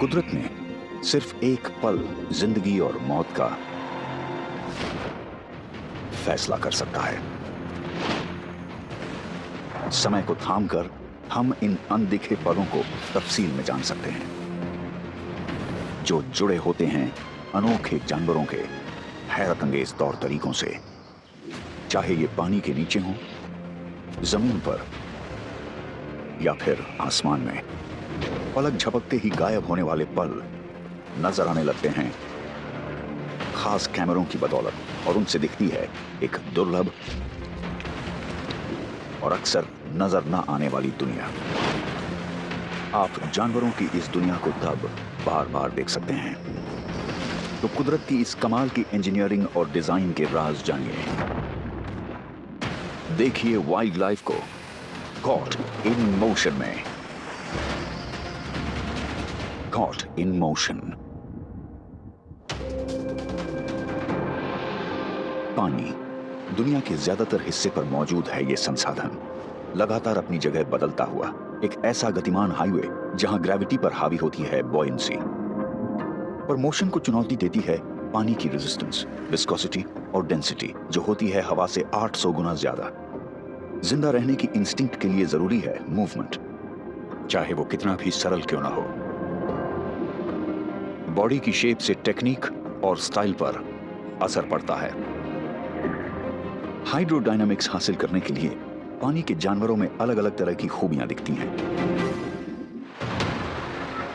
कुदरत ने सिर्फ एक पल जिंदगी और मौत का फैसला कर सकता है। समय को थामकर हम इन अनदिखे पलों को तफसील में जान सकते हैं, जो जुड़े होते हैं अनोखे जानवरों के हैरत अंगेज तौर तरीकों से। चाहे ये पानी के नीचे हो, जमीन पर या फिर आसमान में, पलक झपकते ही गायब होने वाले पल नजर आने लगते हैं खास कैमरों की बदौलत, और उनसे दिखती है एक दुर्लभ और अक्सर नजर न आने वाली दुनिया। आप जानवरों की इस दुनिया को तब बार बार देख सकते हैं तो कुदरत की इस कमाल की इंजीनियरिंग और डिजाइन के राज जानिए। देखिए वाइल्ड लाइफ को कॉट इन मोशन में। Caught in motion. पानी दुनिया के ज्यादातर हिस्से पर मौजूद है। ये संसाधन लगातार अपनी जगह बदलता हुआ एक ऐसा गतिमान हाईवे जहां ग्रेविटी पर हावी होती है बॉयंसी, पर मोशन को चुनौती देती है पानी की रेजिस्टेंस, विस्कोसिटी और डेंसिटी, जो होती है हवा से 800 गुना ज्यादा। जिंदा रहने की इंस्टिंक्ट के लिए जरूरी है मूवमेंट, चाहे वो कितना भी सरल क्यों ना हो। बॉडी की शेप से टेक्निक और स्टाइल पर असर पड़ता है। हाइड्रोडायनामिक्स हासिल करने के लिए पानी के जानवरों में अलग अलग तरह की खूबियां दिखती हैं।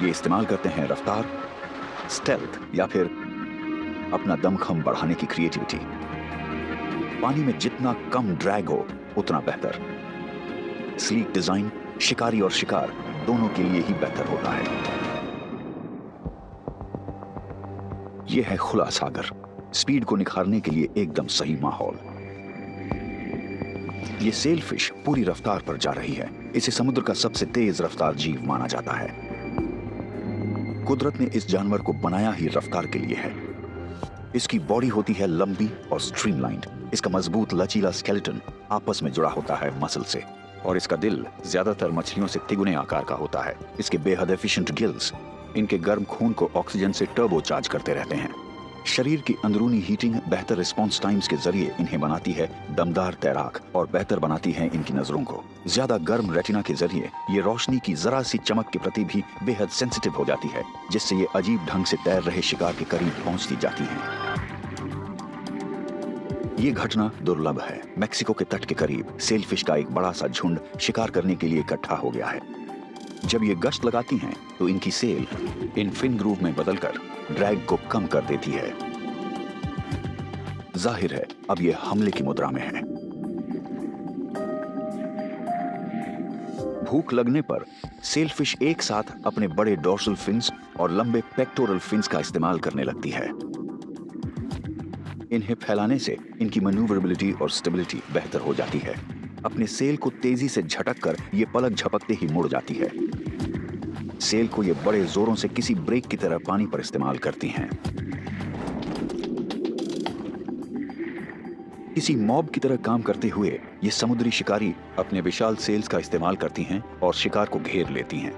ये इस्तेमाल करते हैं रफ्तार, स्टेल्थ या फिर अपना दमखम बढ़ाने की क्रिएटिविटी। पानी में जितना कम ड्रैग हो उतना बेहतर। स्लीक डिजाइन शिकारी और शिकार दोनों के लिए ही बेहतर होता है। यह है खुला सागर, स्पीड को निखारने के लिए एकदम सही माहौल। ये सेलफिश पूरी रफ्तार पर जा रही है। इसे समुद्र का सबसे तेज रफ्तार जीव माना जाता है। कुदरत ने इस जानवर को बनाया ही रफ्तार के लिए है। इसकी बॉडी होती है लंबी और स्ट्रीमलाइंड। इसका मजबूत लचीला स्केलेटन आपस में जुड़ा होता है मसल से, और इसका दिल ज्यादातर मछलियों से तिगुने आकार का होता है। इसके बेहद एफिशिएंट गिल्स इनके गर्म खून को ऑक्सीजन से टर्बो चार्ज करते रहते हैं। शरीर की अंदरूनी हीटिंग बेहतर रिस्पॉन्स टाइम्स के जरिए इन्हें बनाती है दमदार तैराक, और बेहतर बनाती है इनकी नजरों को। ज्यादा गर्म रेटिना के जरिए ये रोशनी की जरा सी चमक के प्रति भी बेहद सेंसिटिव हो जाती है, जिससे ये अजीब ढंग से तैर रहे शिकार के करीब पहुंचती जाती हैं। ये घटना दुर्लभ है। मेक्सिको के तट के करीब सेलफिश का एक बड़ा सा झुंड शिकार करने के लिए इकट्ठा हो गया है। जब ये गश्त लगाती हैं तो इनकी सेल इन फिन ग्रूव में बदलकर ड्रैग को कम कर देती है। जाहिर है अब ये हमले की मुद्रा में है। भूख लगने पर सेलफिश एक साथ अपने बड़े डोर्सल फिन्स और लंबे पेक्टोरल फिन्स का इस्तेमाल करने लगती है। इन्हें फैलाने से इनकी मैन्यूवरेबिलिटी और स्टेबिलिटी बेहतर हो जाती है। अपने सेल को तेजी से झटक कर ये पलक झपकते ही मुड़ जाती है। सेल को ये बड़े जोरों से किसी ब्रेक की तरह पानी पर इस्तेमाल करती हैं। किसी मॉब की तरह काम करते हुए ये समुद्री शिकारी अपने विशाल सेल्स का इस्तेमाल करती हैं और शिकार को घेर लेती हैं।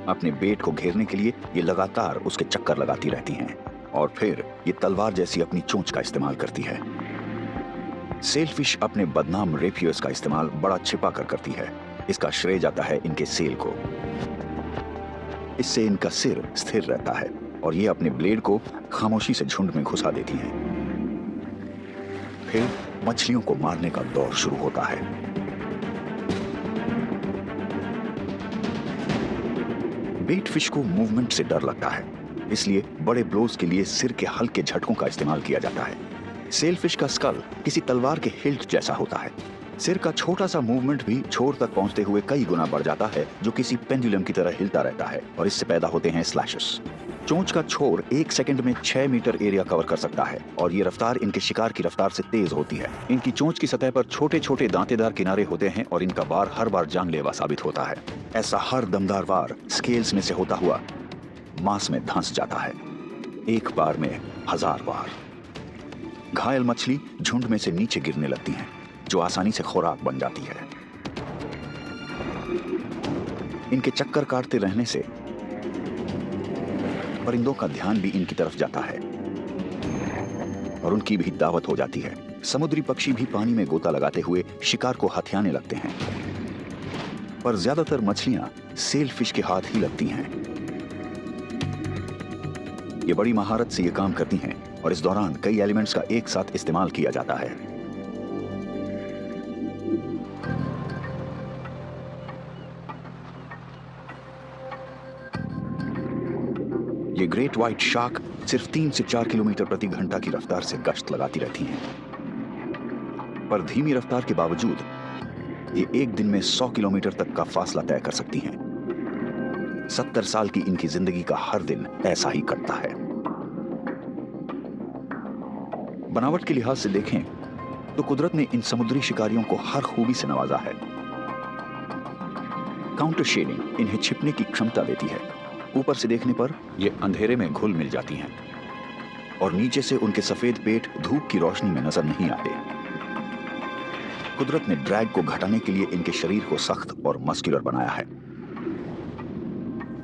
अपने बेट को घेरने के लिए ये लगातार उसके चक्कर लगाती रहती हैं, और फिर ये तलवार जैसी अपनी चोंच का इस्तेमाल करती है। सेलफिश अपने बदनाम रेपियर्स का इस्तेमाल बड़ा छिपा कर करती है। इसका श्रेय जाता है इनके सेल को। इससे इनका सिर स्थिर रहता है और ये अपने ब्लेड को खामोशी से झुंड में घुसा देती हैं। फिर मछलियों को मारने का दौर शुरू होता है। बेट फिश को मूवमेंट से डर लगता है, इसलिए बड़े ब्लोज के लिए सिर के हल्के झटकों का इस्तेमाल किया जाता है। सेलफिश का स्कल किसी तलवार के हिल्ट जैसा होता है। सिर का छोटा सा मूवमेंट भी छोर तक पहुंचते हुए कई गुना बढ़ जाता है, जो किसी पेंडुलम की तरह हिलता रहता है, और इससे पैदा होते हैं स्लैशेस। चोंच का छोर 1 सेकंड में 6 मीटर एरिया कवर कर सकता है, और ये रफ्तार इनके शिकार की रफ्तार से तेज होती है। इनकी चोंच की सतह पर छोटे छोटे दांतेदार किनारे होते हैं, और इनका वार हर बार जानलेवा साबित होता है। ऐसा हर दमदार वार स्केल्स में से होता हुआ मांस में धंस जाता है, एक बार में 1000 बार। घायल मछली झुंड में से नीचे गिरने लगती हैं, जो आसानी से खुराक बन जाती है। इनके चक्कर काटते रहने से परिंदों का ध्यान भी इनकी तरफ जाता है और उनकी भी दावत हो जाती है। समुद्री पक्षी भी पानी में गोता लगाते हुए शिकार को हथियाने लगते हैं, पर ज्यादातर मछलियां सेलफिश के हाथ ही लगती हैं। ये बड़ी महारत से ये काम करती हैं और इस दौरान कई एलिमेंट्स का एक साथ इस्तेमाल किया जाता है। ये ग्रेट व्हाइट शार्क सिर्फ 3 से 4 किलोमीटर प्रति घंटा की रफ्तार से गश्त लगाती रहती हैं, पर धीमी रफ्तार के बावजूद ये एक दिन में 100 किलोमीटर तक का फासला तय कर सकती हैं। 70 साल की इनकी जिंदगी का हर दिन ऐसा ही कटता है। बनावट के लिहाज से देखें तो कुदरत ने इन समुद्री शिकारियों को हर खूबी से नवाजा है। काउंटर शेडिंग इन्हें छिपने की क्षमता देती है। ऊपर से देखने पर ये अंधेरे में घुल मिल जाती हैं और नीचे से उनके सफेद पेट धूप की रोशनी में नजर नहीं आते। कुदरत ने ड्रैग को घटाने के लिए इनके शरीर को सख्त और मस्कुलर बनाया है।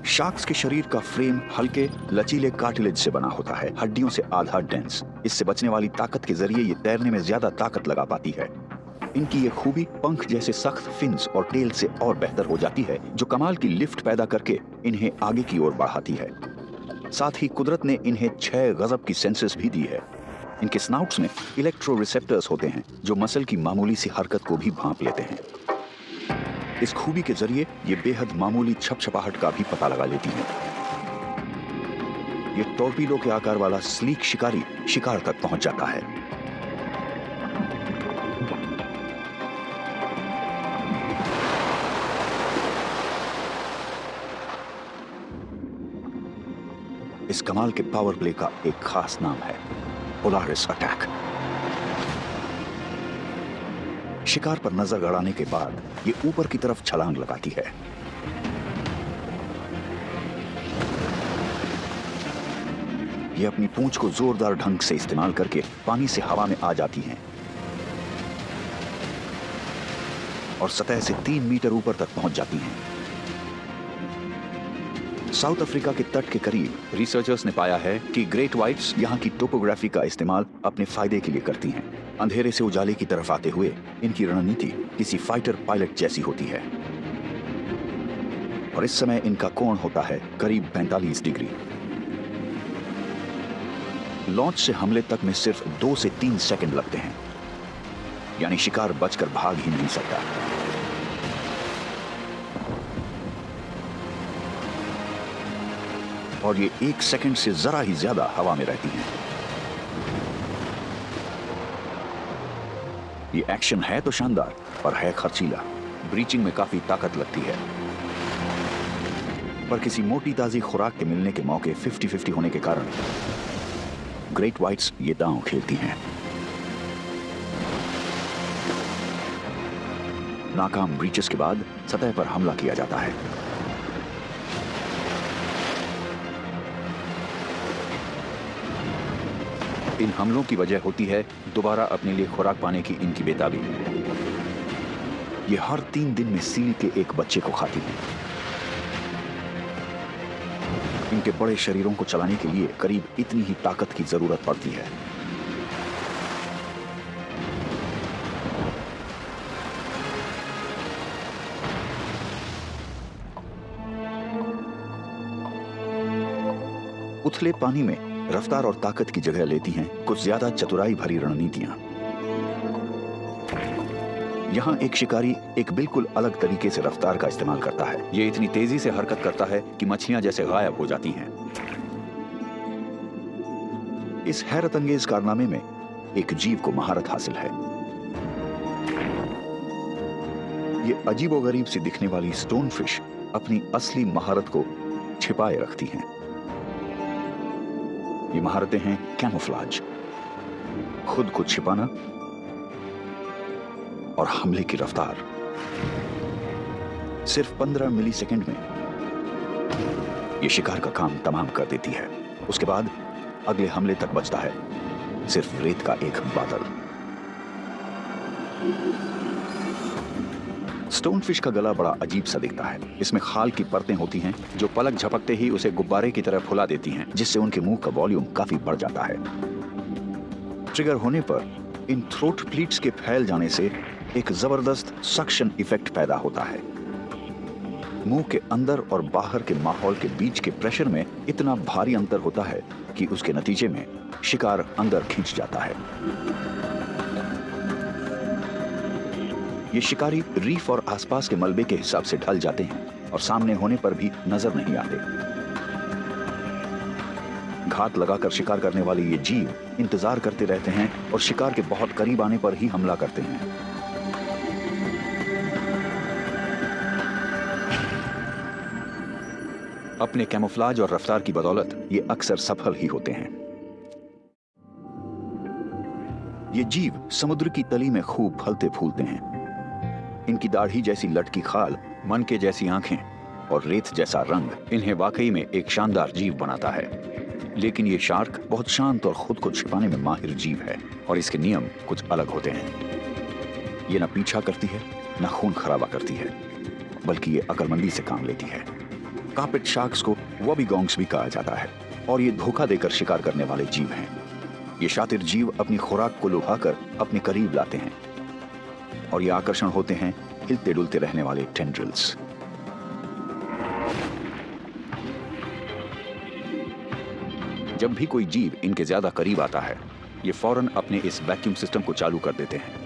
शार्क्स के शरीर का फ्रेम हल्के लचीले कार्टिलेज से बना होता है, हड्डियों से आधा डेंस। इससे बचने वाली ताकत के जरिए ये तैरने में ज्यादा ताकत लगा पाती है। इनकी ये खूबी पंख जैसे सख्त फिन्स और टेल से और बेहतर हो जाती है, जो कमाल की लिफ्ट पैदा करके इन्हें आगे की ओर बढ़ाती है। साथ ही कुदरत ने इन्हें 6 गजब की सेंसेस भी दी है। इनके स्नाउट्स में इलेक्ट्रो रिसेप्टर्स होते हैं जो मसल की मामूली सी हरकत को भी भांप लेते हैं। इस खूबी के जरिए ये बेहद मामूली छपछपाहट का भी पता लगा लेती हैं। ये टॉर्पीडो के आकार वाला स्लीक शिकारी शिकार तक पहुंच जाता है। इस कमाल के पावर प्ले का एक खास नाम है पोलारिस अटैक। शिकार पर नजर गड़ाने के बाद ये ऊपर की तरफ छलांग लगाती है। ये अपनी पूंछ को जोरदार ढंग से इस्तेमाल करके पानी से हवा में आ जाती हैं और सतह से 3 मीटर ऊपर तक पहुंच जाती हैं। साउथ अफ्रीका के तट के करीब रिसर्चर्स ने पाया है कि ग्रेट व्हाइट्स यहाँ की टोपोग्राफी का इस्तेमाल अपने फायदे के लिए करती हैं। अंधेरे से उजाले की तरफ आते हुए इनकी रणनीति किसी फाइटर पायलट जैसी होती है और इस समय इनका कोण होता है करीब 45 डिग्री। लॉन्च से हमले तक में सिर्फ 2 से 3 सेकंड लगते हैं, यानी शिकार बचकर भाग ही नहीं सकता। और ये 1 सेकंड से जरा ही ज्यादा हवा में रहती हैं। ये एक्शन है तो शानदार, पर है खर्चीला। ब्रीचिंग में काफी ताकत लगती है, पर किसी मोटी ताजी खुराक के मिलने के मौके 50-50 होने के कारण ग्रेट व्हाइट्स ये दांव खेलती हैं। नाकाम ब्रीचेस के बाद सतह पर हमला किया जाता है। इन हमलों की वजह होती है दोबारा अपने लिए खुराक पाने की इनकी बेताबी। ये हर 3 दिन में सील के एक बच्चे को खाती हैं। इनके बड़े शरीरों को चलाने के लिए करीब इतनी ही ताकत की जरूरत पड़ती है। उथले पानी में रफ्तार और ताकत की जगह लेती हैं कुछ ज्यादा चतुराई भरी रणनीतियां। यहां एक शिकारी एक बिल्कुल अलग तरीके से रफ्तार का इस्तेमाल करता है। ये इतनी तेजी से हरकत करता है कि मछलियां जैसे गायब हो जाती हैं। इस हैरत अंगेज कारनामे में एक जीव को महारत हासिल है। ये अजीबोगरीब सी दिखने वाली स्टोन फिश अपनी असली महारत को छिपाए रखती हैं। ये महारतें हैं कैमोफ्लाज, खुद को छिपाना और हमले की रफ्तार। सिर्फ 15 मिलीसेकंड में ये शिकार का काम तमाम कर देती है। उसके बाद अगले हमले तक बचता है सिर्फ रेत का एक बादल। स्टोनफिश का गला बड़ा अजीब सा दिखता है। इसमें खाल की परतें होती हैं जो पलक झपकते ही उसे गुब्बारे की तरह फुला देती हैं, जिससे उनके मुंह का वॉल्यूम काफी बढ़ जाता है। ट्रिगर होने पर इन थ्रोट प्लीट्स के फैल जाने से एक जबरदस्त सक्शन इफेक्ट पैदा होता है। मुंह के अंदर और बाहर के माहौल के बीच के प्रेशर में इतना भारी अंतर होता है कि उसके नतीजे में शिकार अंदर खींच जाता है। ये शिकारी रीफ और आसपास के मलबे के हिसाब से ढल जाते हैं और सामने होने पर भी नजर नहीं आते। घात लगाकर शिकार करने वाले ये जीव इंतजार करते रहते हैं और शिकार के बहुत करीब आने पर ही हमला करते हैं। अपने कैमोफ्लाज और रफ्तार की बदौलत ये अक्सर सफल ही होते हैं। ये जीव समुद्र की तली में खूब फलते फूलते हैं। इनकी दाढ़ी जैसी लटकी खाल, मनके जैसी आंखें और रेत जैसा रंग इन्हें वाकई में एक शानदार जीव बनाता है। लेकिन ये शार्क बहुत शांत और खुद को छिपाने में माहिर जीव है और इसके नियम कुछ अलग होते हैं। ये न पीछा करती है न खून खराबा करती है, बल्कि ये अकलमंदी से काम लेती है। कार्पेट शार्क्स को वॉबिगोंग्स भी कहा जाता है और ये धोखा देकर शिकार करने वाले जीव हैं। ये शातिर जीव अपनी खुराक को लुभाकर अपने करीब लाते हैं और ये आकर्षण होते हैं हिलते डुलते रहने वाले टेंड्रिल्स। जब भी कोई जीव इनके ज्यादा करीब आता है, ये फौरन अपने इस वैक्यूम सिस्टम को चालू कर देते हैं।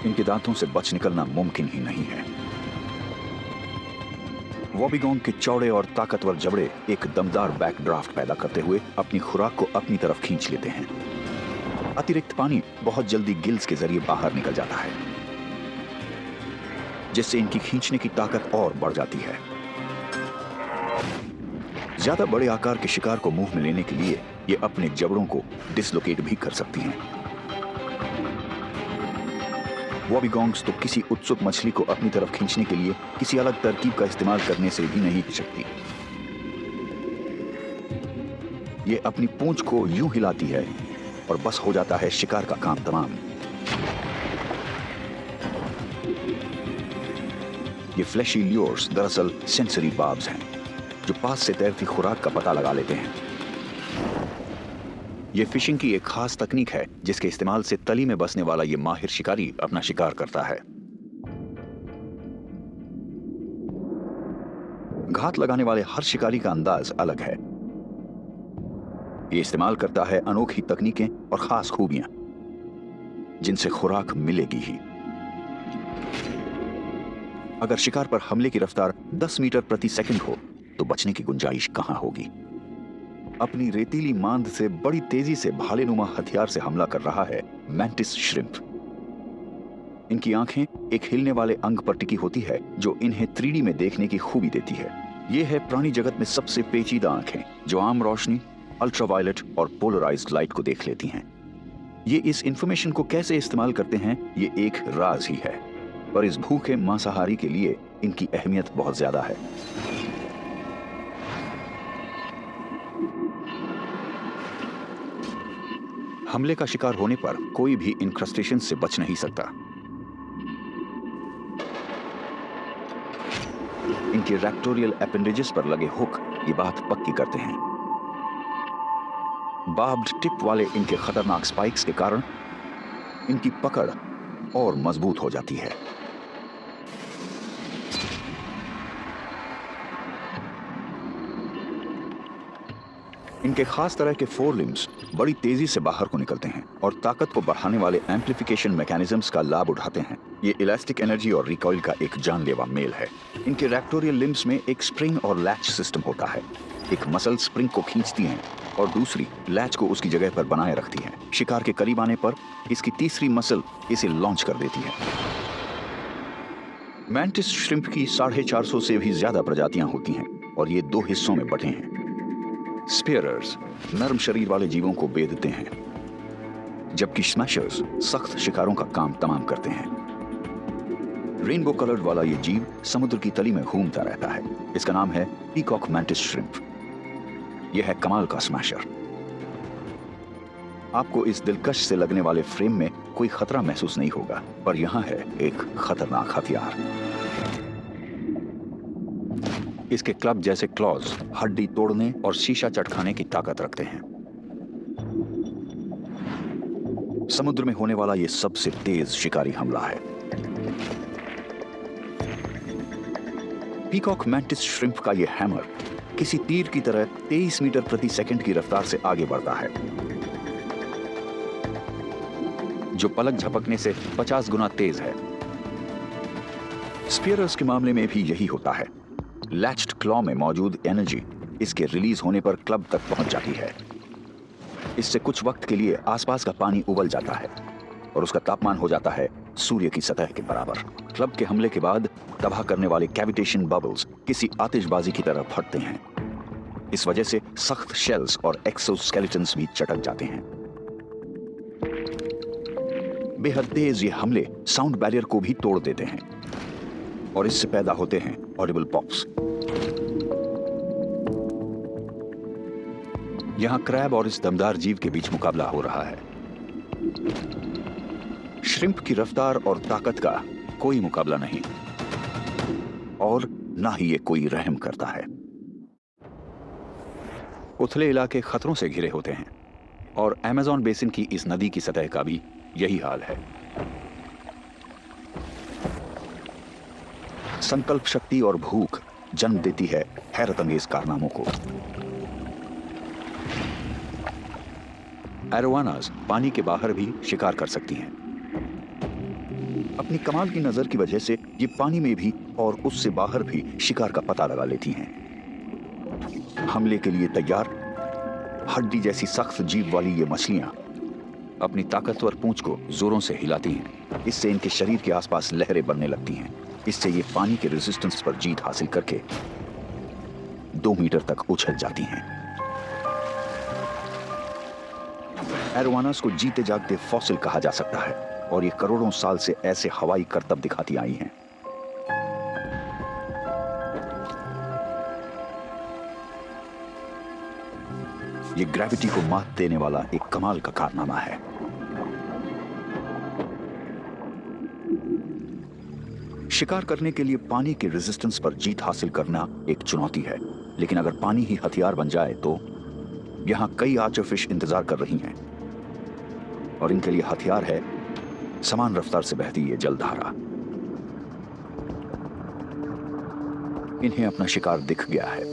इनके दांतों से बच निकलना मुमकिन ही नहीं है। वॉबिगोंग के चौड़े और ताकतवर जबड़े एक दमदार बैकड्राफ्ट पैदा करते हुए अपनी खुराक को अपनी तरफ खींच लेते हैं। अतिरिक्त पानी बहुत जल्दी गिल्स के जरिए बाहर निकल जाता है, जिससे इनकी खींचने की ताकत और बढ़ जाती है। ज्यादा बड़े आकार के शिकार को मुंह में लेने के लिए ये अपने जबड़ों को डिसलोकेट भी कर सकती हैं। वॉबिगोंग्स तो किसी उत्सुक मछली को अपनी तरफ खींचने के लिए किसी अलग तरकीब का इस्तेमाल करने से भी नहीं हिचकती। ये अपनी पूंछ को यूं हिलाती है और बस हो जाता है शिकार का काम तमाम। ये फ्लैशी ल्योर्स दरअसल सेंसरी बार्ब्स हैं जो पास से तैरती खुराक का पता लगा लेते हैं। ये फिशिंग की एक खास तकनीक है जिसके इस्तेमाल से तली में बसने वाला ये माहिर शिकारी अपना शिकार करता है। घात लगाने वाले हर शिकारी का अंदाज अलग है। ये इस्तेमाल करता है अनोखी तकनीकें और खास खूबियां जिनसे खुराक मिलेगी ही। अगर शिकार पर हमले की रफ्तार 10 मीटर प्रति सेकंड हो तो बचने की गुंजाइश कहां होगी। अपनी रेतीली मांद से बड़ी तेजी से भालेनुमा हथियार से हमला कर रहा है मैंटिस श्रिम्प। इनकी आंखें एक हिलने वाले अंग पर टिकी होती है जो इन्हें 3D में देखने की खूबी देती है। ये है प्राणी जगत में सबसे पेचीदा आंखें जो आम रोशनी, अल्ट्रावायलेट और पोलराइज्ड लाइट को देख लेती हैं। ये इस इंफॉर्मेशन को कैसे इस्तेमाल करते हैं ये एक राज ही है, पर इस भूखे मांसाहारी के लिए इनकी अहमियत बहुत ज्यादा है। हमले का शिकार होने पर कोई भी इन क्रस्टेशियन से बच नहीं सकता। इनके रैक्टोरियल एपेंडेजेस पर लगे हुक ये बात पक्की करते हैं। बार्ब्ड टिप वाले इनके खतरनाक स्पाइक्स के कारण इनकी पकड़ और मजबूत हो जाती है। इनके खास तरह के फोर लिम्स बड़ी तेजी से बाहर को निकलते हैं और ताकत को बढ़ाने वाले एम्प्लीफिकेशन मैकेनिज्म्स का लाभ उठाते हैं। ये इलास्टिक एनर्जी और रिकॉइल का एक जानलेवा मेल है। इनके रैक्टोरियल लिम्स में एक स्प्रिंग और लैच सिस्टम होता है। एक मसल स्प्रिंग को खींचती है और दूसरी लैच को उसकी जगह पर बनाए रखती है। शिकार के करीब आने पर इसकी तीसरी मसल इसे लॉन्च कर देती है। मैंटिस श्रिम्प की 450 से भी ज्यादा प्रजातियां होती हैं और ये 2 हिस्सों में बटे हैं। स्पेयरर्स नरम शरीर वाले जीवों को बेधते हैं, जबकि स्मैशर्स सख्त शिकारों का काम तमाम करते हैं। रेनबो कलर्ड वाला ये जीव समुद्र की तली में घूमता रहता है। इसका नाम है पीकॉक मैंटिस श्रिम्प। यह है कमाल का स्मैशर। आपको इस दिलकश से लगने वाले फ्रेम में कोई खतरा महसूस नहीं होगा, पर यहाँ है एक खतरनाक हथियार। इसके क्लब जैसे क्लॉज हड्डी तोड़ने और शीशा चटकाने की ताकत रखते हैं। समुद्र में होने वाला यह सबसे तेज शिकारी हमला है। पीकॉक मैंटिस श्रिम्प का यह हैमर किसी तीर की तरह 23 मीटर प्रति सेकंड की रफ्तार से आगे बढ़ता है, जो पलक झपकने से 50 गुना तेज है। स्पीयरर्स के मामले में भी यही होता है। लैच्ड क्लॉ में मौजूद एनर्जी इसके रिलीज होने पर क्लब तक पहुंच जाती है। इससे कुछ वक्त के लिए आसपास का पानी उबल जाता है और उसका तापमान हो जाता है सूर्य की सतह के बराबर। क्लब के हमले के बाद तबाह करने वाले कैविटेशन बबल्स किसी आतिशबाजी की तरह फटते हैं। इस वजह से सख्त शेल्स और एक्सोस्केलेटन्स भी चटक जाते हैं। बेहद तेज ये हमले साउंड बैरियर को भी तोड़ देते हैं और इससे पैदा होते हैं ऑडिबल पॉप्स। यहां क्रैब और इस दमदार जीव के बीच मुकाबला हो रहा है। श्रिम्प की रफ्तार और ताकत का कोई मुकाबला नहीं और ना ही ये कोई रहम करता है। उथले इलाके खतरों से घिरे होते हैं और अमेज़न बेसिन की इस नदी की सतह का भी यही हाल है। संकल्प शक्ति और भूख जन्म देती है हैरतअंगेज कारनामों को। एरोवानास पानी के बाहर भी शिकार कर सकती हैं। अपनी कमाल की नजर की वजह से ये पानी में भी और उससे बाहर भी शिकार का पता लगा लेती हैं। हमले के लिए तैयार हड्डी जैसी सख्त जीभ वाली ये मछलियां अपनी ताकतवर पूंछ को जोरों से हिलाती हैं। इससे इनके शरीर के आसपास लहरें बनने लगती हैं। इससे ये पानी के रेजिस्टेंस पर जीत हासिल करके 2 मीटर तक उछल जाती हैं। एरोवानास को जीते जागते फॉसिल कहा जा सकता है और ये करोड़ों साल से ऐसे हवाई करतब दिखाती आई हैं। ये ग्रेविटी को मात देने वाला एक कमाल का कारनामा है। शिकार करने के लिए पानी के रेजिस्टेंस पर जीत हासिल करना एक चुनौती है, लेकिन अगर पानी ही हथियार बन जाए तो यहां कई आर्चर फिश इंतजार कर रही हैं और इनके लिए हथियार है समान रफ्तार से बहती ये जलधारा। इन्हें अपना शिकार दिख गया है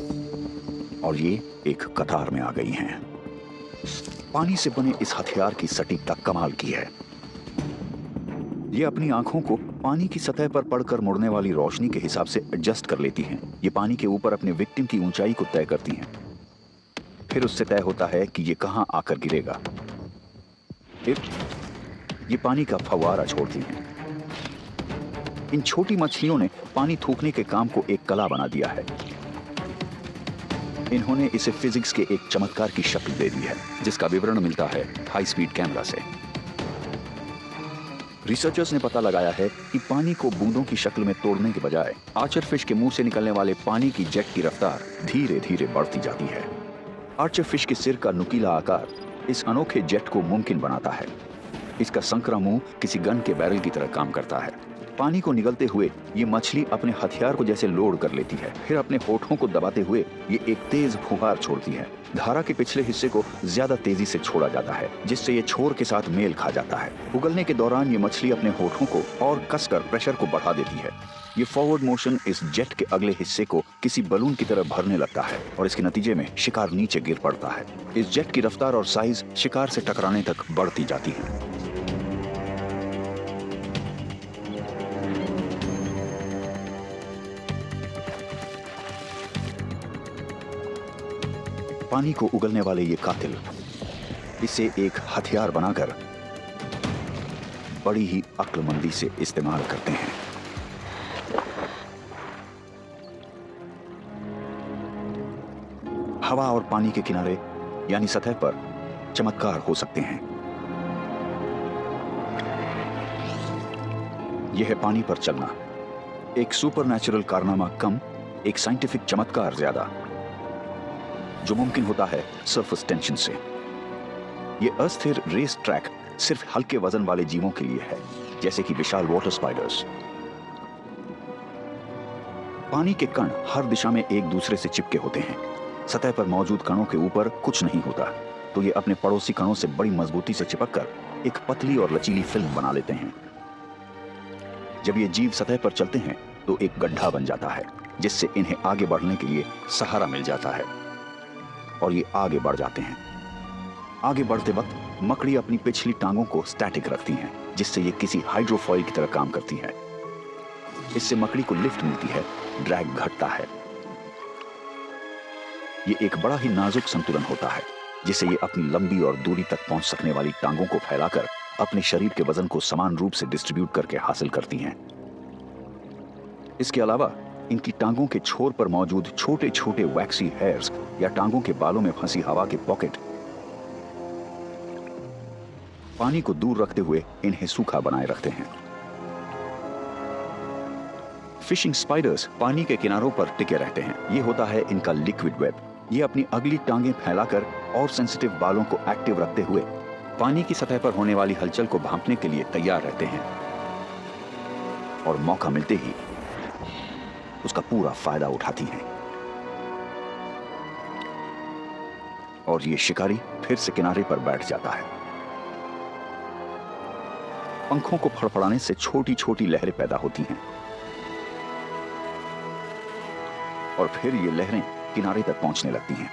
और ये एक कतार में आ गई हैं। पानी से बने इस हथियार की सटीकता कमाल की है। ये अपनी आंखों को पानी की सतह पर पड़कर मुड़ने वाली रोशनी के हिसाब से एडजस्ट कर लेती हैं। ये पानी के ऊपर अपने विक्टिम की ऊंचाई को तय करती हैं। फिर उससे तय होता है कि ये कहां आकर गिरेगा। फिर ये पानी का फव्वारा छोड़ती हैं। इन छोटी मछलियों ने पानी थूकने के काम को एक कला बना दिया है। इन्होंने इसे फिजिक्स के एक चमत्कार की शक्ल दे दी है, जिसका विवरण मिलता है हाई स्पीड कैमरा से। रिसर्चर्स ने पता लगाया है कि पानी को बूंदों की शक्ल में तोड़ने के बजाय आर्चर फिश के मुंह से निकलने वाले पानी की जेट की रफ्तार धीरे धीरे बढ़ती जाती है। आर्चर फिश के सिर का नुकीला आकार इस अनोखे जेट को मुमकिन बनाता है। इसका संकरा मुंह किसी गन के बैरल की तरह काम करता है। पानी को निगलते हुए ये मछली अपने हथियार को जैसे लोड कर लेती है। फिर अपने होठों को दबाते हुए ये एक तेज फुहार छोड़ती है। धारा के पिछले हिस्से को ज्यादा तेजी से छोड़ा जाता है, जिससे ये छोर के साथ मेल खा जाता है। उगलने के दौरान ये मछली अपने होठों को और कसकर प्रेशर को बढ़ा देती है। ये फॉरवर्ड मोशन इस जेट के अगले हिस्से को किसी बलून की तरह भरने लगता है और इसके नतीजे में शिकार नीचे गिर पड़ता है। इस जेट की रफ्तार और साइज शिकार से टकराने तक बढ़ती जाती है। पानी को उगलने वाले ये कातिल इसे एक हथियार बनाकर बड़ी ही अक्लमंदी से इस्तेमाल करते हैं। हवा और पानी के किनारे यानी सतह पर चमत्कार हो सकते हैं। यह है पानी पर चलना, एक सुपरनैचुरल कारनामा कम, एक साइंटिफिक चमत्कार ज्यादा, जो मुमकिन होता है सरफेस टेंशन से। यह अस्थिर रेस ट्रैक सिर्फ हल्के वजन वाले जीवों के लिए है, जैसे कि विशाल वाटर स्पाइडर्स। पानी के कण हर दिशा में एक दूसरे से चिपके होते हैं। सतह पर मौजूद कणों के ऊपर कुछ नहीं होता, तो ये अपने पड़ोसी कणों से बड़ी मजबूती से चिपककर एक पतली और लचीली फिल्म बना लेते हैं। जब ये जीव सतह पर चलते हैं तो एक गड्ढा बन जाता है, जिससे इन्हें आगे बढ़ने के लिए सहारा मिल जाता है और ये आगे बढ़ जाते हैं। आगे बढ़ते वक्त मकड़ी अपनी पिछली टांगों को स्टैटिक रखती हैं, जिससे ये किसी हाइड्रोफॉइल की तरह काम करती है। इससे मकड़ी को लिफ्ट मिलती है, ड्रैग घटता है। ये एक बड़ा ही नाजुक संतुलन होता है, जिसे ये अपनी लंबी और दूरी तक पहुंच सकने वाली टांगों को फैलाकर अपने शरीर के वजन को समान रूप से डिस्ट्रीब्यूट करके हासिल करती हैं। इसके अलावा इनकी टांगों के छोर पर मौजूद छोटे छोटे वैक्सी हेयर्स या टांगों के बालों में फंसी हवा के पॉकेट पानी को दूर रखते हुए इन्हें सूखा बनाए रखते हैं। फिशिंग स्पाइडर्स पानी के किनारों पर टिके रहते हैं। ये होता है इनका लिक्विड वेब। ये अपनी अगली टांगें फैलाकर और सेंसिटिव बालों को एक्टिव रखते हुए पानी की सतह पर होने वाली हलचल को भांपने के लिए तैयार रहते हैं और मौका मिलते ही उसका पूरा फायदा उठाती हैं। और ये शिकारी फिर से किनारे पर बैठ जाता है। पंखों को फड़फड़ाने से छोटी छोटी लहरें पैदा होती हैं और फिर ये लहरें किनारे तक पहुंचने लगती हैं।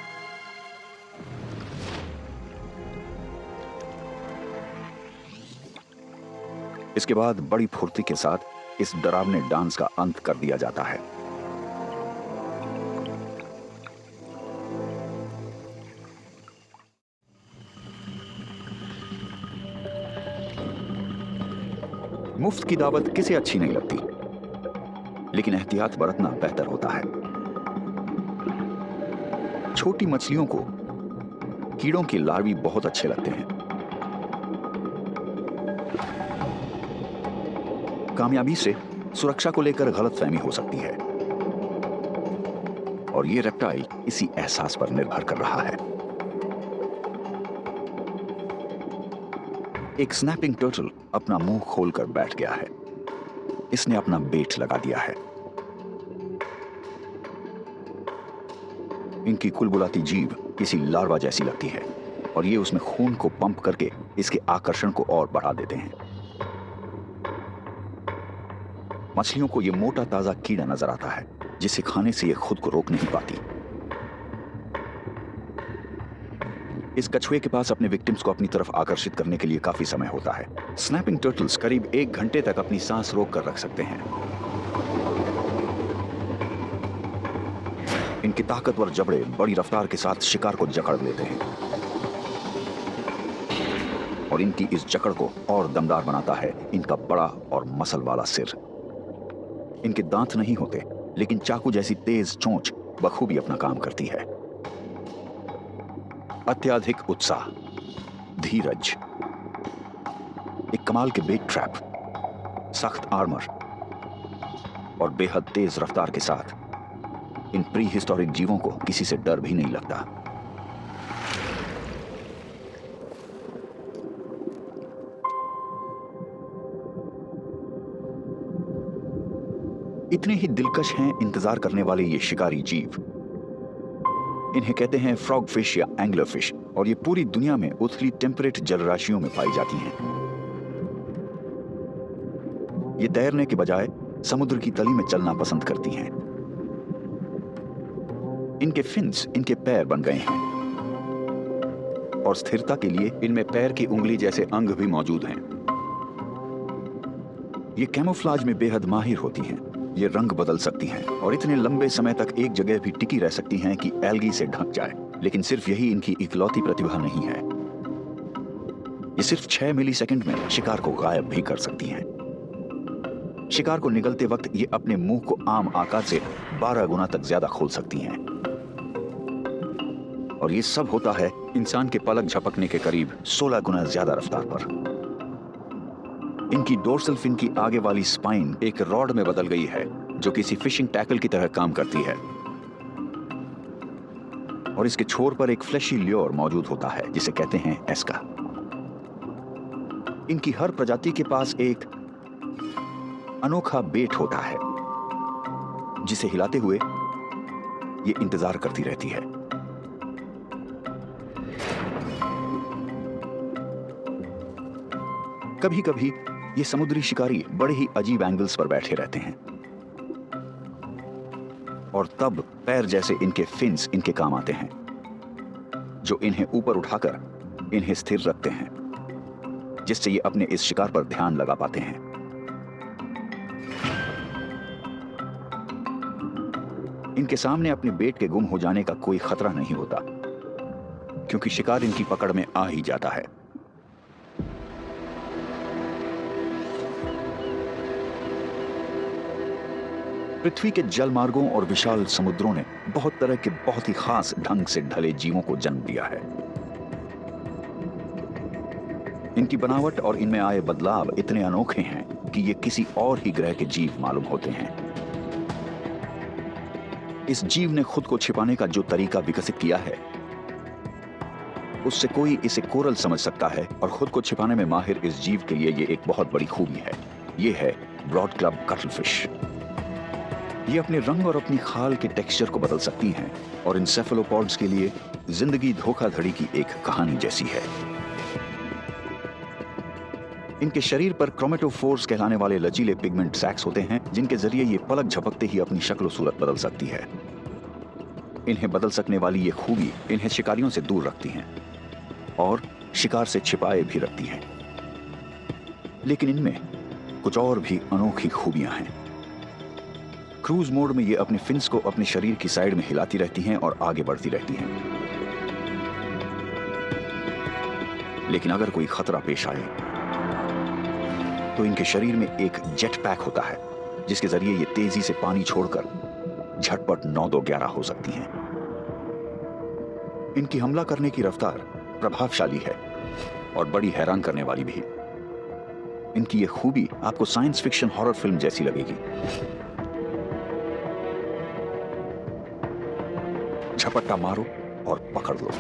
इसके बाद बड़ी फुर्ती के साथ इस डरावने डांस का अंत कर दिया जाता है। मुफ्त की दावत किसे अच्छी नहीं लगती, लेकिन एहतियात बरतना बेहतर होता है। छोटी मछलियों को कीड़ों के लार्वी बहुत अच्छे लगते हैं। कामयाबी से सुरक्षा को लेकर गलतफहमी हो सकती है और ये रेप्टाइल इसी एहसास पर निर्भर कर रहा है। एक स्नैपिंग टर्टल अपना मुंह खोलकर बैठ गया है। इसने अपना बेट लगा दिया है। इनकी कुलबुलाती जीभ किसी लार्वा जैसी लगती है और ये उसमें खून को पंप करके इसके आकर्षण को और बढ़ा देते हैं। मछलियों को यह मोटा ताजा कीड़ा नजर आता है, जिसे खाने से यह खुद को रोक नहीं पाती। इस कछुए के पास अपने विक्टिम्स को अपनी तरफ आकर्षित करने के लिए काफी समय होता है। स्नैपिंग टर्टल्स करीब 1 घंटे तक अपनी सांस रोक कर रख सकते हैं। इनके ताकतवर जबड़े बड़ी रफ्तार के साथ शिकार को जकड़ लेते हैं और इनकी इस जकड़ को और दमदार बनाता है इनका बड़ा और मसल वाला सिर। इनके दांत नहीं होते, लेकिन चाकू जैसी तेज चोंच बखूबी अपना काम करती है। अत्यधिक उत्साह, धीरज, एक कमाल के बेट ट्रैप, सख्त आर्मर और बेहद तेज रफ्तार के साथ इन प्री हिस्टोरिक जीवों को किसी से डर भी नहीं लगता। इतने ही दिलकश हैं इंतजार करने वाले ये शिकारी जीव। इन्हें कहते हैं फ्रॉग फिश या एंगलर फिश और ये पूरी दुनिया में उथली टेम्परेट जलराशियों में पाई जाती हैं। ये तैरने के बजाय समुद्र की तली में चलना पसंद करती हैं। इनके फिन्स इनके पैर बन गए हैं और स्थिरता के लिए इनमें पैर की उंगली जैसे अंग भी मौजूद हैं। ये कैमोफ्लाज में बेहद माहिर होती हैं। ये रंग बदल सकती हैं और इतने लंबे समय तक एक जगह भी टिकी रह सकती हैं कि एल्गी से ढक जाए। लेकिन सिर्फ यही इनकी इकलौती प्रतिभा नहीं है। ये सिर्फ 6 मिलीसेकंड में शिकार को गायब भी कर सकती हैं। शिकार को निगलते वक्त ये अपने मुंह को आम आकार से 12 गुना तक ज्यादा खोल सकती हैं। और ये सब होता है इंसान के पलक झपकने के करीब 16 गुना ज्यादा रफ्तार पर। इनकी डोर्सल फिन की आगे वाली स्पाइन एक रॉड में बदल गई है, जो किसी फिशिंग टैकल की तरह काम करती है। और इसके छोर पर एक फ्लैशी ल्योर मौजूद होता है, जिसे कहते हैं एस्का। इनकी हर प्रजाति के पास एक अनोखा बेट होता है जिसे हिलाते हुए ये इंतजार करती रहती है। कभी कभी ये समुद्री शिकारी बड़े ही अजीब एंगल्स पर बैठे रहते हैं और तब पैर जैसे इनके फिन्स इनके काम आते हैं, जो इन्हें ऊपर उठाकर इन्हें स्थिर रखते हैं, जिससे ये अपने इस शिकार पर ध्यान लगा पाते हैं। इनके सामने अपने बेट के गुम हो जाने का कोई खतरा नहीं होता, क्योंकि शिकार इनकी पकड़ में आ ही जाता है। पृथ्वी के जल मार्गों और विशाल समुद्रों ने बहुत तरह के बहुत ही खास ढंग से ढले जीवों को जन्म दिया है। इनकी बनावट और इनमें आए बदलाव इतने अनोखे हैं कि ये किसी और ही ग्रह के जीव मालूम होते हैं। इस जीव ने खुद को छिपाने का जो तरीका विकसित किया है, उससे कोई इसे कोरल समझ सकता है, और खुद को छिपाने में माहिर इस जीव के लिए ये एक बहुत बड़ी खूबी है। ये है ब्रॉड क्लब कटलफिश। ये अपने रंग और अपनी खाल के टेक्सचर को बदल सकती हैं, और इन सेफेलोपॉड्स के लिए जिंदगी धोखाधड़ी की एक कहानी जैसी है। इनके शरीर पर क्रोमेटोफोर्स कहलाने वाले लचीले पिगमेंट सैक्स होते हैं, जिनके जरिए ये पलक झपकते ही अपनी शक्ल और सूरत बदल सकती है। इन्हें बदल सकने वाली ये खूबी इन्हें शिकारियों से दूर रखती हैं और शिकार से छिपाए भी रखती हैं। लेकिन इनमें कुछ और भी अनोखी खूबियां हैं। क्रूज मोड में ये अपने फिन्स को अपने शरीर की साइड में हिलाती रहती हैं और आगे बढ़ती रहती हैं। लेकिन अगर कोई खतरा पेश आए तो इनके शरीर में एक जेट पैक होता है, जिसके जरिए ये तेजी से पानी छोड़कर झटपट 9-2-11 हो सकती हैं। इनकी हमला करने की रफ्तार प्रभावशाली है और बड़ी हैरान करने वाली भी। इनकी ये खूबी आपको साइंस फिक्शन हॉरर फिल्म जैसी लगेगी। झपट्टा मारो और पकड़ लो।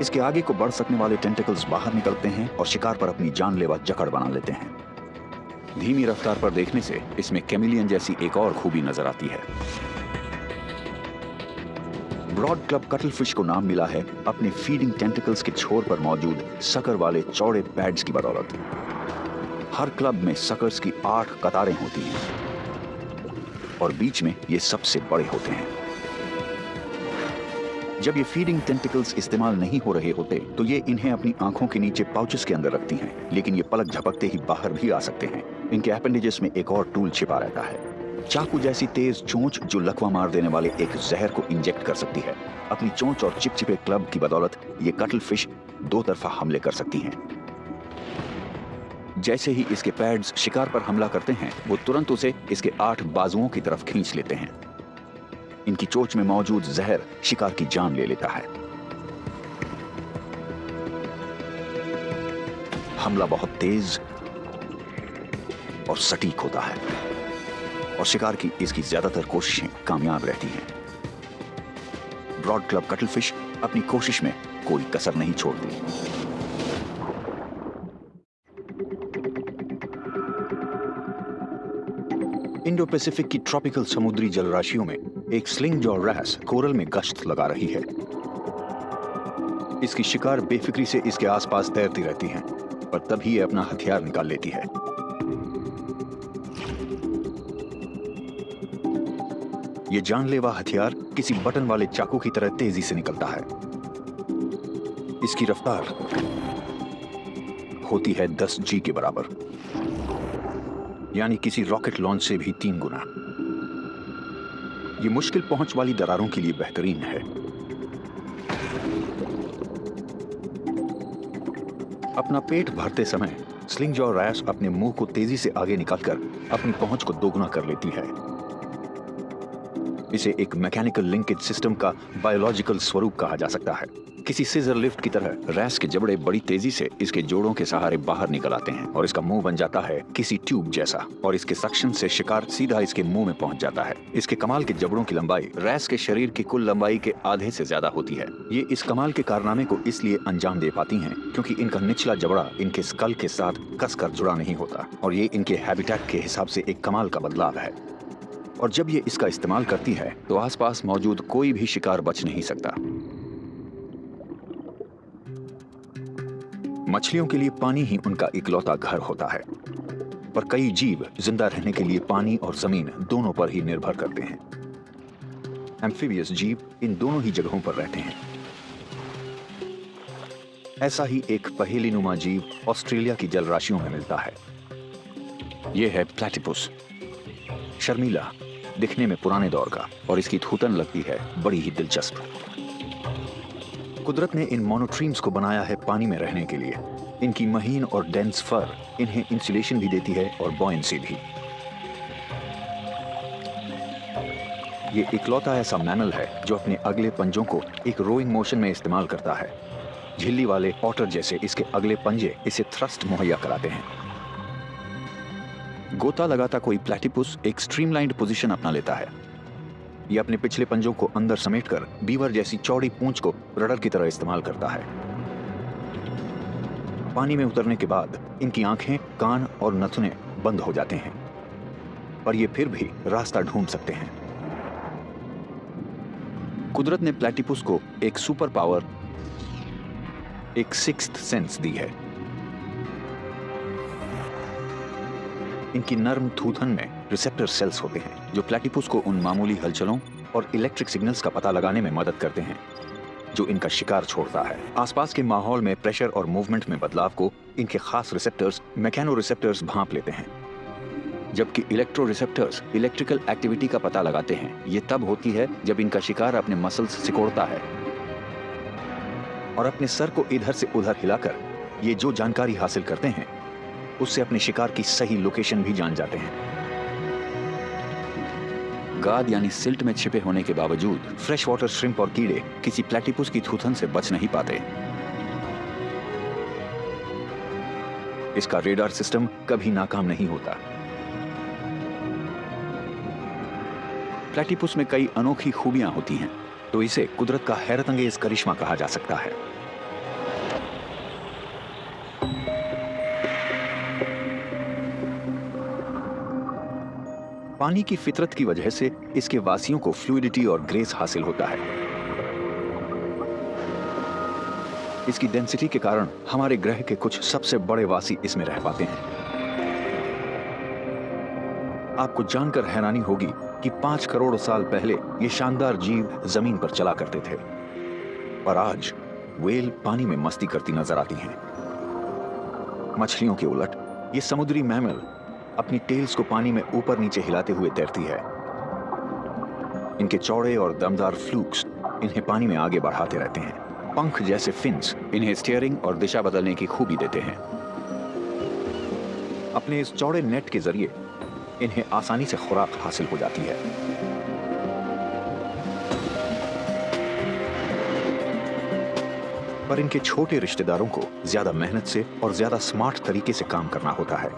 इसके आगे को बढ़ सकने वाले टेंटिकल्स बाहर निकलते हैं और शिकार पर अपनी जानलेवा जकड़ बना लेते हैं। धीमी रफ्तार पर देखने से इसमें कैमिलियन जैसी एक और खूबी नजर आती है। ब्रॉड क्लब कटलफिश को नाम मिला है अपने फीडिंग टेंटिकल्स के छोर पर मौजूद सकर वाले चौड़े पैड्स की बदौलत। हर क्लब में सकर्स की 8 कतारें होती हैं और बीच में ये सबसे बड़े होते हैं। जब ये फीडिंग टेंटिकल्स इस्तेमाल नहीं हो रहे होते तो ये इन्हें अपनी आंखों के नीचे पाउचेस के अंदर रखती हैं, लेकिन ये पलक झपकते ही बाहर भी आ सकते हैं। इनके एपेंडेजेस में एक और टूल छिपा रहता है, चाकू जैसी तेज चोंच जो लकवा मार देने वाले एक जहर को इंजेक्ट कर सकती है। अपनी चोंच और चिपचिपे क्लब की बदौलत ये कटलफिश 2 तरफा हमले कर सकती हैं। जैसे ही इसके पैड्स शिकार पर हमला करते हैं, वो तुरंत उसे इसके 8 बाजुओं की तरफ खींच लेते हैं। इनकी चोंच में मौजूद जहर शिकार की जान ले लेता है। हमला बहुत तेज और सटीक होता है और शिकार की इसकी ज्यादातर कोशिशें कामयाब रहती हैं। ब्रॉड क्लब कटलफिश अपनी कोशिश में कोई कसर नहीं छोड़ती। इंडो पैसिफिक की ट्रॉपिकल समुद्री जलराशियों में एक स्लिंग जॉ रैस कोरल में गश्त लगा रही है। इसकी शिकार बेफिक्री से इसके आसपास तैरती रहती हैं, पर तभी ये अपना हथियार निकाल लेती है। ये जानलेवा हथियार किसी बटन वाले चाकू की तरह तेजी से निकलता है। इसकी रफ्तार होती है 10 G के बराबर, यानी किसी रॉकेट लॉन्च से भी 3 गुना। ये मुश्किल पहुंच वाली दरारों के लिए बेहतरीन है। अपना पेट भरते समय स्लिंग जॉ रैस अपने मुंह को तेजी से आगे निकालकर अपनी पहुंच को दोगुना कर लेती है। इसे एक मैकेनिकल लिंकेज सिस्टम का बायोलॉजिकल स्वरूप कहा जा सकता है। किसी सीजर लिफ्ट की तरह रैस के जबड़े बड़ी तेजी से इसके जोड़ों के सहारे बाहर निकल आते हैं और इसका मुंह बन जाता है किसी ट्यूब जैसा और इसके सक्शन से शिकार सीधा इसके मुंह में पहुंच जाता है। इसके कमाल के जबड़ों की लंबाई रैस के शरीर की कुल लंबाई के आधे से ज्यादा होती है। ये इस कमाल के कारनामे को इसलिए अंजाम दे पाती हैं क्योंकि इनका निचला जबड़ा इनके स्कल के साथ कसकर जुड़ा नहीं होता और ये इनके हैबिटेट के हिसाब से एक कमाल का बदलाव है। और जब ये इसका इस्तेमाल करती है तो आसपास मौजूद कोई भी शिकार बच नहीं सकता। मछलियों के लिए पानी ही उनका इकलौता घर होता है, पर कई जीव जिंदा रहने के लिए पानी और जमीन दोनों पर ही निर्भर करते हैं। एम्फीबियस जीव इन दोनों ही जगहों पर रहते हैं। ऐसा ही एक पहेलीनुमा जीव ऑस्ट्रेलिया की जलराशियों में मिलता है। यह है प्लैटिपस। शर्मीला, दिखने में पुराने दौर का, और इसकी थूथन लगती है बड़ी ही दिलचस्प। कुदरत ने इन मोनोट्रीम्स को बनाया है पानी में रहने के लिए। इनकी महीन और डेंस फर इन्हें इंसुलेशन भी देती है और बॉयंसी भी। ये इकलौता ऐसा मैमल है जो अपने अगले पंजों को एक रोइंग मोशन में इस्तेमाल करता है। झिल्ली वाले ऑटर जैसे इसके अगले पंजे इसे थ्रस्ट मुहैया कराते हैं। गोता लगाता कोई प्लैटिपस एक स्ट्रीमलाइंड पोजीशन अपना लेता है। यह अपने पिछले पंजों को अंदर समेटकर बीवर जैसी चौड़ी पूंछ को रडर की तरह इस्तेमाल करता है। पानी में उतरने के बाद इनकी आंखें, कान और नथुने बंद हो जाते हैं, पर ये फिर भी रास्ता ढूंढ सकते हैं। कुदरत ने प्लैटिपस को एक सुपर पावर, एक सिक्स्थ सेंस दी है। इनकी नर्म थूथन में रिसेप्टर सेल्स होते हैं जो प्लैटिपस को उन मामूली हलचलों और इलेक्ट्रिक सिग्नल्स का पता लगाने में मदद करते हैं जो इनका शिकार छोड़ता है। आसपास के माहौल में प्रेशर और मूवमेंट में बदलाव को इनके खास रिसेप्टर्स, मैकेनो रिसेप्टर्स भांप लेते हैं, जबकि इलेक्ट्रो रिसेप्टर्स इलेक्ट्रिकल एक्टिविटी का पता लगाते हैं। ये तब होती है जब इनका शिकार अपने मसल्स सिकोड़ता है और अपने सर को इधर से उधर हिलाकर ये जो जानकारी हासिल करते हैं उससे अपने शिकार की सही लोकेशन भी जान जाते हैं। गाद यानी सिल्ट में छिपे होने के बावजूद फ्रेश वाटर श्रिम्प और कीड़े किसी प्लैटिपस की थूथन से बच नहीं पाते। इसका रेडार सिस्टम कभी नाकाम नहीं होता। प्लैटिपस में कई अनोखी खूबियां होती हैं, तो इसे कुदरत का हैरतअंगेज करिश्मा कहा जा सकता है। पानी की फितरत की वजह से इसके वासियों को फ्लूइडिटी और ग्रेस हासिल होता है। इसकी डेंसिटी के कारण हमारे ग्रह के कुछ सबसे बड़े वासी इसमें रह पाते हैं। आपको जानकर हैरानी होगी कि 5 करोड़ साल पहले ये शानदार जीव जमीन पर चला करते थे, पर आज व्हेल पानी में मस्ती करती नजर आती हैं। मछलियों के उलट ये समुद्री मैमल अपनी टेल्स को पानी में ऊपर नीचे हिलाते हुए तैरती है। इनके चौड़े और दमदार फ्लूक्स इन्हें पानी में आगे बढ़ाते रहते हैं। पंख जैसे फिन्स इन्हें स्टीयरिंग और दिशा बदलने की खूबी देते हैं। अपने इस चौड़े नेट के जरिए इन्हें आसानी से खुराक हासिल हो जाती है। पर इनके छोटे रिश्तेदारों को ज्यादा मेहनत से और ज्यादा स्मार्ट तरीके से काम करना होता है।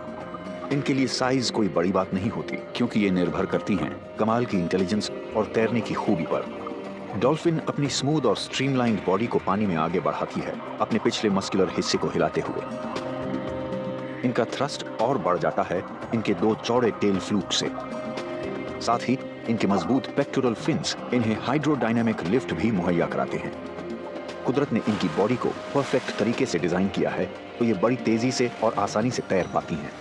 इनके लिए साइज कोई बड़ी बात नहीं होती, क्योंकि ये निर्भर करती हैं कमाल की इंटेलिजेंस और तैरने की खूबी पर। डॉल्फिन अपनी स्मूथ और स्ट्रीमलाइंड बॉडी को पानी में आगे बढ़ाती है, अपने पिछले मस्कुलर हिस्से को हिलाते हुए। इनका थ्रस्ट और बढ़ जाता है इनके 2 चौड़े टेल फ्लूक से। साथ ही इनके मजबूत पेक्टोरल फिन्स इन्हें हाइड्रोडायनामिक लिफ्ट भी मुहैया कराते हैं। कुदरत ने इनकी बॉडी को परफेक्ट तरीके से डिजाइन किया है, तो ये बड़ी तेजी से और आसानी से तैर पाती हैं।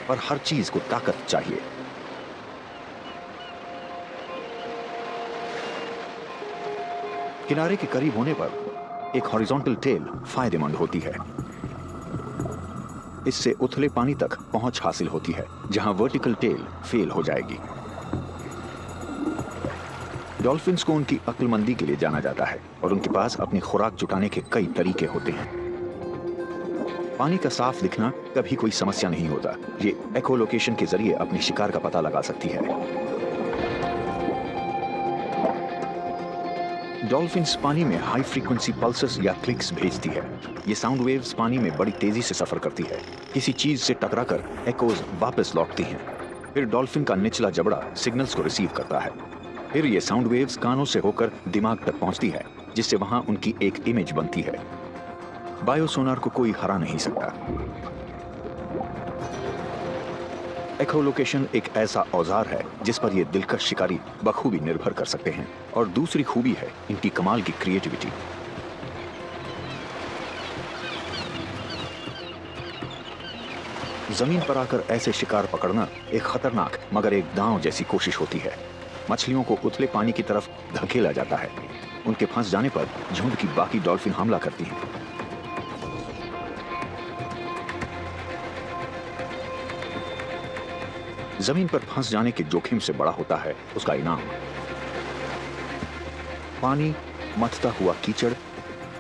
पर हर चीज को ताकत चाहिए। किनारे के करीब होने पर एक हॉरिजॉन्टल टेल फायदेमंद होती है। इससे उथले पानी तक पहुंच हासिल होती है, जहां वर्टिकल टेल फेल हो जाएगी। डॉल्फिन्स को उनकी अक्लमंदी के लिए जाना जाता है और उनके पास अपनी खुराक जुटाने के कई तरीके होते हैं। पानी का साफ दिखना कभी कोई समस्या नहीं होता। ये एकोलोकेशन के जरिए अपने शिकार का पता लगा सकती है। डॉल्फिन्स पानी में हाई फ्रीक्वेंसी पल्सेस या क्लिक्स भेजती है। ये साउंड वेव्स पानी में बड़ी तेजी से सफर करती है, किसी चीज से टकराकर एकोज वापस लौटती हैं। फिर डॉल्फिन का निचला जबड़ा सिग्नल्स को रिसीव करता है। फिर ये साउंड वेव्स कानों से होकर दिमाग तक पहुंचती है, जिससे वहां उनकी एक इमेज बनती है। बायोसोनार को कोई हरा नहीं सकता। एकोलोकेशन एक ऐसा औजार है जिस पर ये दिलकश शिकारी बखूबी निर्भर कर सकते हैं। और दूसरी खूबी है इनकी कमाल की क्रिएटिविटी। जमीन पर आकर ऐसे शिकार पकड़ना एक खतरनाक मगर एक दांव जैसी कोशिश होती है। मछलियों को उथले पानी की तरफ धकेला जाता है। उनके फंस जाने पर झुंड की बाकी डॉल्फिन हमला करती हैं। जमीन पर फंस जाने के जोखिम से बड़ा होता है उसका इनाम। पानी, मथता हुआ कीचड़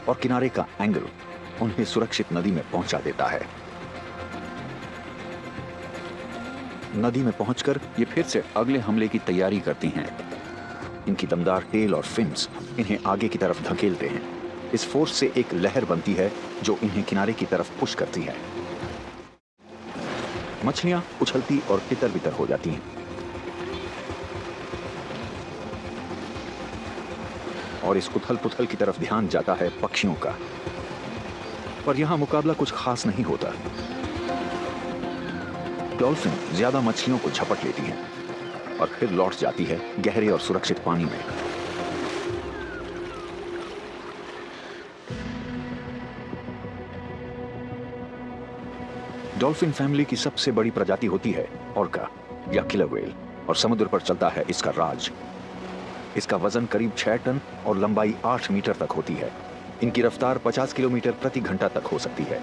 और किनारे का एंगल उन्हें सुरक्षित नदी में पहुंचा देता है। नदी में पहुंचकर ये फिर से अगले हमले की तैयारी करती हैं। इनकी दमदार टेल और फिन्स इन्हें आगे की तरफ धकेलते हैं। इस फोर्स से एक लहर बनती है जो इन्हें किनारे की तरफ पुश करती है। मछलियां उछलती और तितर-बितर हो जाती हैं। और इस उथल-पुथल की तरफ ध्यान जाता है पक्षियों का। पर यहां मुकाबला कुछ खास नहीं होता। डॉल्फिन ज्यादा मछलियों को झपट लेती है और फिर लौट जाती है गहरे और सुरक्षित पानी में। डॉल्फिन फैमिली की सबसे बड़ी प्रजाति होती है ऑर्का या किलर व्हेल, और समुद्र पर चलता है इसका राज। इसका वजन करीब 6 टन और लंबाई 8 मीटर तक होती है। इनकी रफ्तार 50 किलोमीटर प्रति घंटा तक हो सकती है।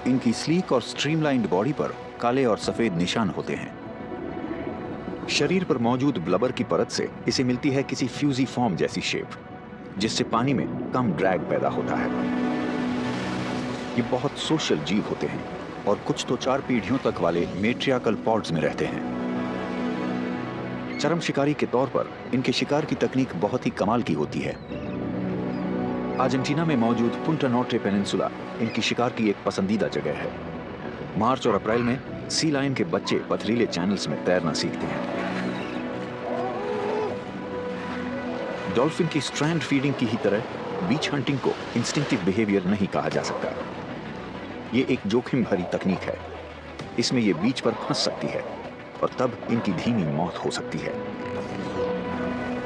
इनकी स्लीक और स्ट्रीमलाइंड बॉडी पर काले और सफेद निशान होते हैं। शरीर पर मौजूद ब्लबर की परत से इसे मिलती है किसी फ्यूजी फॉर्म जैसी शेप, जिससे पानी में कम ड्रैग पैदा होता है। ये बहुत सोशल जीव होते हैं और कुछ तो 4 पीढ़ियों तक वाले मेट्रियाकल पॉड्स में रहते हैं। चरम शिकारी के तौर पर इनके शिकार की तकनीक बहुत ही कमाल की होती है। अर्जेंटीना में मौजूद पुंटा नॉर्टे पेनिनसुला इनकी शिकार की एक पसंदीदा जगह है। मार्च और अप्रैल में सी लायन के बच्चे पथरीले चैनल्स में तैरना सीखते हैं। डॉल्फिन की स्ट्रैंड फीडिंग की ही तरह बीच हंटिंग को इंस्टिंक्टिव बिहेवियर नहीं कहा जा सकता। ये एक जोखिम भरी तकनीक है। इसमें ये बीच पर फंस सकती है और तब इनकी धीमी मौत हो सकती है।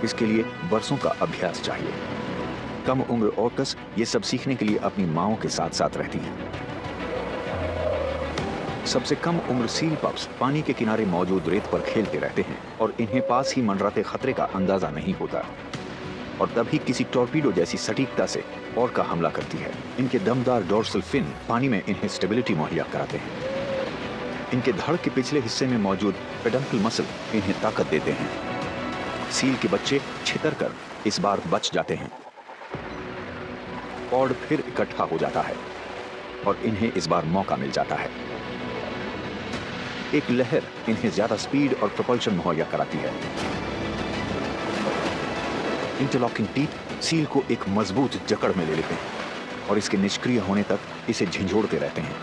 इसके लिए बरसों का अभ्यास चाहिए। कम उम्र ऑर्कस ये सब सीखने के लिए अपनी माओं के साथ साथ रहती हैं। सबसे कम उम्र सील पप्स पानी के किनारे मौजूद रेत पर खेलते रहते हैं और इन्हें पास ही मंडराते खतरे का अंदाजा नहीं होता, और तभी किसी टॉर्पीडो जैसी सटीकता से ऑर्का हमला करती है। इनके दमदार डोर्सल फिन पानी में इन्हें स्टेबिलिटी मुहैया कराते हैं। इनके धड़ के पिछले हिस्से में मौजूद पेडंकल मसल इन्हें ताकत देते हैं। सील के बच्चे छितर कर इस बार बच जाते हैं। पॉड फिर इकट्ठा हो जाता है और इन्हें इस बार मौका मिल जाता है। एक लहर इन्हें ज्यादा स्पीड और प्रोपल्शन मुहैया कराती है। इंटरलॉकिंग टीथ सील को एक मजबूत जकड़ में ले लेते हैं और इसके निष्क्रिय होने तक इसे झंझोड़ते रहते हैं।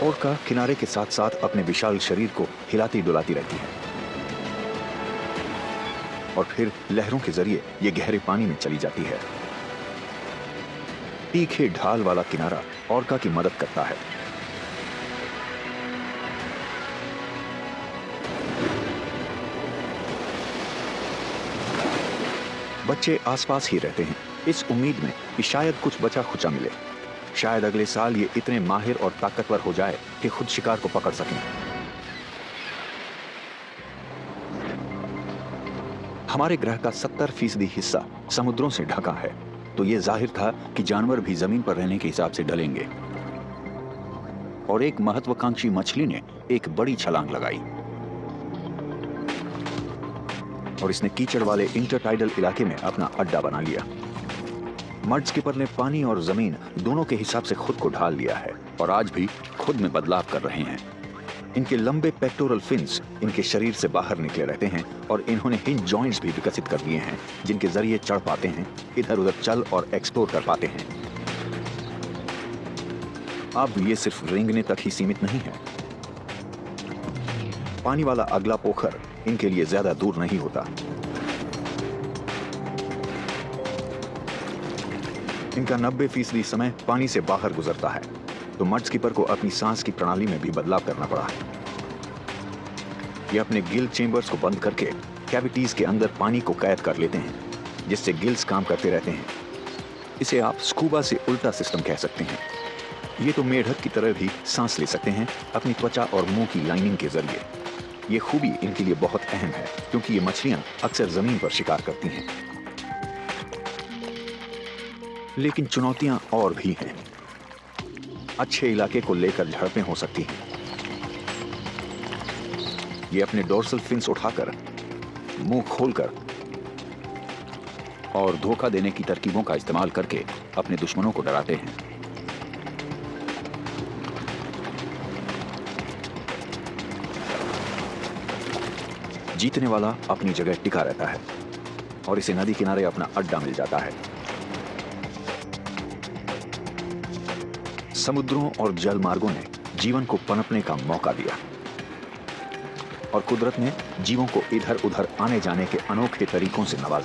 ऑर्का किनारे के साथ साथ अपने विशाल शरीर को हिलाती डुलाती रहती है और फिर लहरों के जरिए ये गहरे पानी में चली जाती है। तीखे ढाल वाला किनारा ऑर्का की मदद करता है। बच्चे आसपास ही रहते हैं, इस उम्मीद में कि शायद कुछ बचा खुचा मिले। शायद अगले साल ये इतने माहिर और ताकतवर हो जाए कि खुद शिकार को पकड़ सकें। हमारे ग्रह का 70% हिस्सा समुद्रों से ढका है, तो ये जाहिर था कि जानवर भी जमीन पर रहने के हिसाब से ढलेंगे। और एक महत्वाकांक्षी मछली ने एक बड़ी छलांग लगाई और इसने कीचड़ वाले इंटरटाइडल इलाके में अपना अड्डा बना लिया। मड स्किपर ने पानी और जमीन दोनों के हिसाब से खुद को ढाल लिया है और आज भी खुद में बदलाव कर रहे हैं। इनके लंबे पेक्टोरल फिन्स इनके शरीर से बाहर निकले रहते हैं और इन्होंने हिंज जॉइंट्स भी विकसित कर लिए हैं जिनके जरिए चढ़ पाते हैं, इधर उधर चल और एक्सप्लोर कर पाते हैं। अब ये सिर्फ रेंगने तक ही सीमित नहीं है। पानी वाला अगला पोखर इनके लिए ज्यादा दूर नहीं होता। इनका 90% समय पानी से बाहर गुजरता है, तो मड स्किपर को अपनी सांस की प्रणाली में भी बदलाव करना पड़ा है। ये अपने गिल चेंबर्स को बंद करके कैविटीज के अंदर पानी को कैद कर लेते हैं, जिससे गिल्स काम करते रहते हैं। इसे आप स्कूबा से उल्टा सिस्टम कह सकते हैं। ये तो मेढक की तरह भी सांस ले सकते हैं अपनी त्वचा और मुंह की लाइनिंग के जरिए। ये खूबी इनके लिए बहुत अहम है क्योंकि ये मछलियां अक्सर जमीन पर शिकार करती हैं। लेकिन चुनौतियां और भी हैं। अच्छे इलाके को लेकर झड़पें हो सकती हैं। ये अपने डोर्सल फिन्स उठाकर, मुंह खोलकर और धोखा देने की तरकीबों का इस्तेमाल करके अपने दुश्मनों को डराते हैं। जीतने वाला अपनी जगह टिका रहता है और इसे नदी किनारे अपना अड्डा मिल जाता है। समुद्रों और जल मार्गों ने जीवन को पनपने का मौका दिया और कुदरत ने जीवों को इधर उधर आने जाने के अनोखे तरीकों से नवाजा।